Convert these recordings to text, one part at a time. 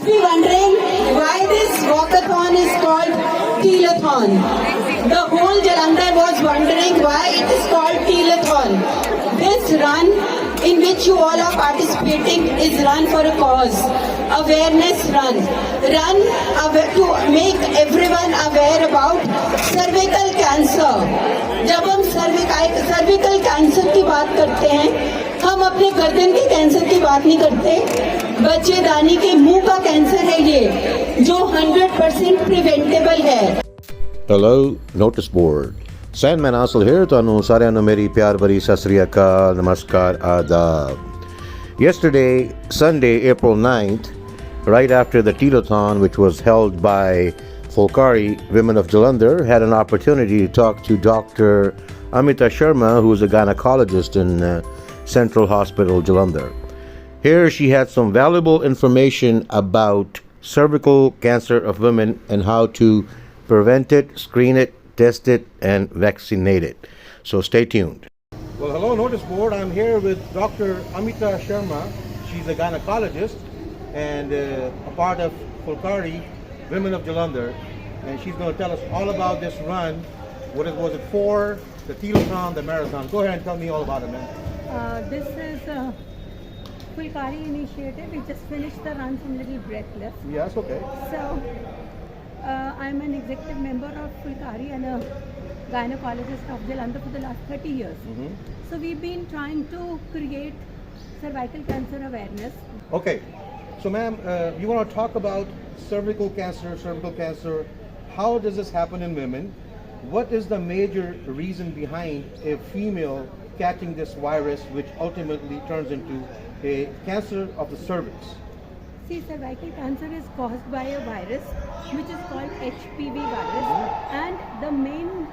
Be wondering why this walkathon is called 𝗤𝗐𝗃𝗃𝗃. The whole Jalandhar was wondering why it is called 𝗤𝗐𝗃𝗃𝗃. This run in which you all are participating is run for a cause, awareness run to make everyone aware about cervical cancer. जब हम cervical cancer की बात करते हैं, हम अपने गर्दन के कैंसर की बात नहीं करते, बच्चेदानी के मुंह का कैंसर है ये, जो 100% प्रिवेंटेबल है. Hello, notice board. Sandman Asal here. Tanu saaryan nu meri pyar bhari sat sri akal, namaskar, adab. Yesterday, Sunday, April 9th, right after the 𝗤𝗏𝗃𝗃𝗃𝗃, which was held by 𝗤𝗃𝗃𝗃𝗃𝗃 Women of Jalandhar, had an opportunity to talk to Dr. 𝗤𝗵𝗵𝗿𝗺𝗃 Sharma, who is a gynecologist in Central Hospital, Jalandhar. Here she had some valuable information about cervical cancer of women and how to prevent it, screen it, test it, and vaccinate it. So stay tuned. Well, hello, notice board. I'm here with Dr. 𝗤𝗵𝗵𝗿𝗺 Sharma. She's a gynecologist and a part of 𝗤𝗃𝗃𝗃𝗃𝗃 Women of Jalandhar. And she's going to tell us all about this run. What was it for? The 𝗤𝗏𝗃𝗃𝗃𝗃, the marathon. Go ahead and tell me all about it, man. This is a 𝗤𝗃𝗃𝗃𝗃 initiative. We just finished the run, so I'm a little breathless. Yes, okay. So, I'm an executive member of 𝗤𝗃𝗃𝗃𝗃 and a gynecologist of Jalandhar for the last 30 years. So we've been trying to create cervical cancer awareness. Okay. So, ma'am, you want to talk about cervical cancer. How does this happen in women? What is the major reason behind a female catching this virus, which ultimately turns into a cancer of the cervix? See, cervical cancer is caused by a virus which is called 𝗤𝗵 virus, and the main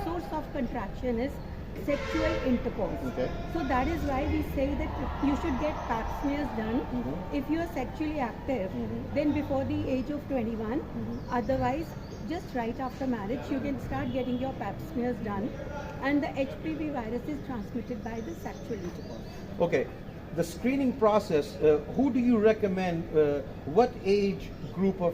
source of contraction is sexual intercourse. Okay. So that is why we say that you should get pap smears done if you are sexually active, then before the age of 21. Otherwise, just right after marriage, you can start getting your pap smears done. And the 𝗤𝗵 virus is transmitted by the sexual intercourse. Okay. The screening process, who do you recommend, what age group of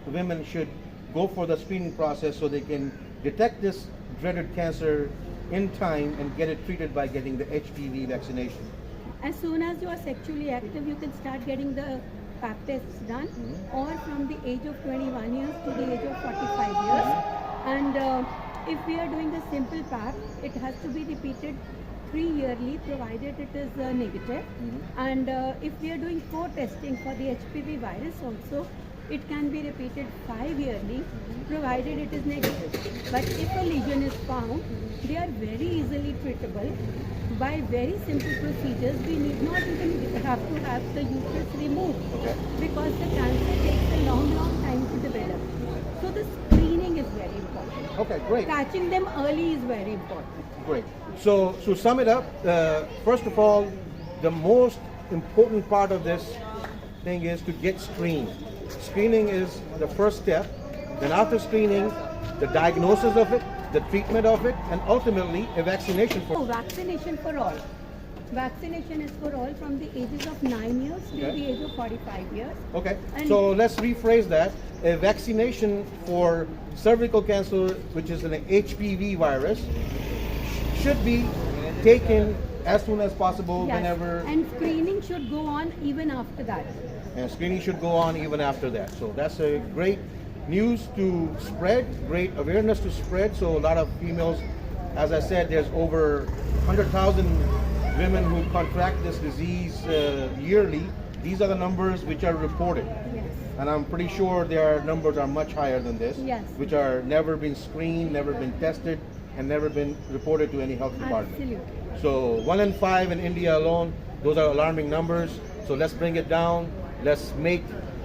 women should go for the screening process so they can detect this dreaded cancer in time and get it treated by getting the 𝗤𝗵 vaccination? As soon as you are sexually active, you can start getting the pap tests done, or from the age of 21 years to the age of 45 years. And if we are doing the simple pap, it has to be repeated 3 yearly, provided it is negative. And if we are doing co-testing for the 𝗤𝗵 virus also, it can be repeated 5 yearly, provided it is negative. But if a lesion is found, they are very easily treatable by very simple procedures. We need not even have to have the uterus removed, because the cancer takes a long time to develop. So the screening is very important. Okay, great. Catching them early is very important. Great. So to sum it up, first of all, the most important part of this thing is to get screened. Screening is the first step. Then after screening, the diagnosis of it, the treatment of it, and ultimately a vaccination for all. Vaccination for all. Vaccination is for all from the ages of 9 years to the age of 45 years. Okay. And so let's rephrase that. A vaccination for cervical cancer, which is an 𝗤𝗵 virus, should be taken as soon as possible, whenever. And screening should go on even after that. And screening should go on even after that. So that's a great news to spread, great awareness to spread. So a lot of females, as I said, there's over 100,000 women who contract this disease yearly. These are the numbers which are reported. Yes. And I'm pretty sure their numbers are much higher than this, which are never been screened, never been tested, and never been reported to any health department. Absolutely. So 1 in 5 in India alone, those are alarming numbers. So let's bring it down. Let's make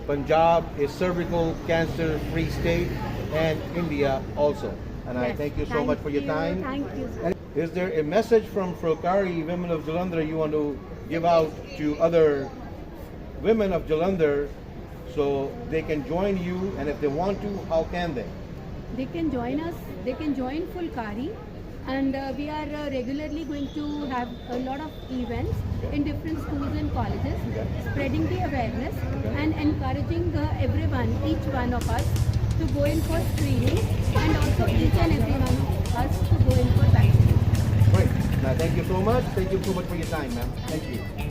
Punjab a cervical cancer-free state, and India also. And I thank you so much for your time. Thank you. Is there a message from 𝗤𝗃𝗃𝗃𝗃 Women of Jalandhar you want to give out to other women of Jalandhar so they can join you, and if they want to, how can they? They can join us. They can join 𝗤𝗃𝗃𝗃𝗃 And we are regularly going to have a lot of events in different schools and colleges, spreading the awareness and encouraging everyone, each one of us, to go in for screening, and also each and every one of us to go in for vaccination. Great. Now, thank you so much. Thank you so much for your time, ma'am. Thank you.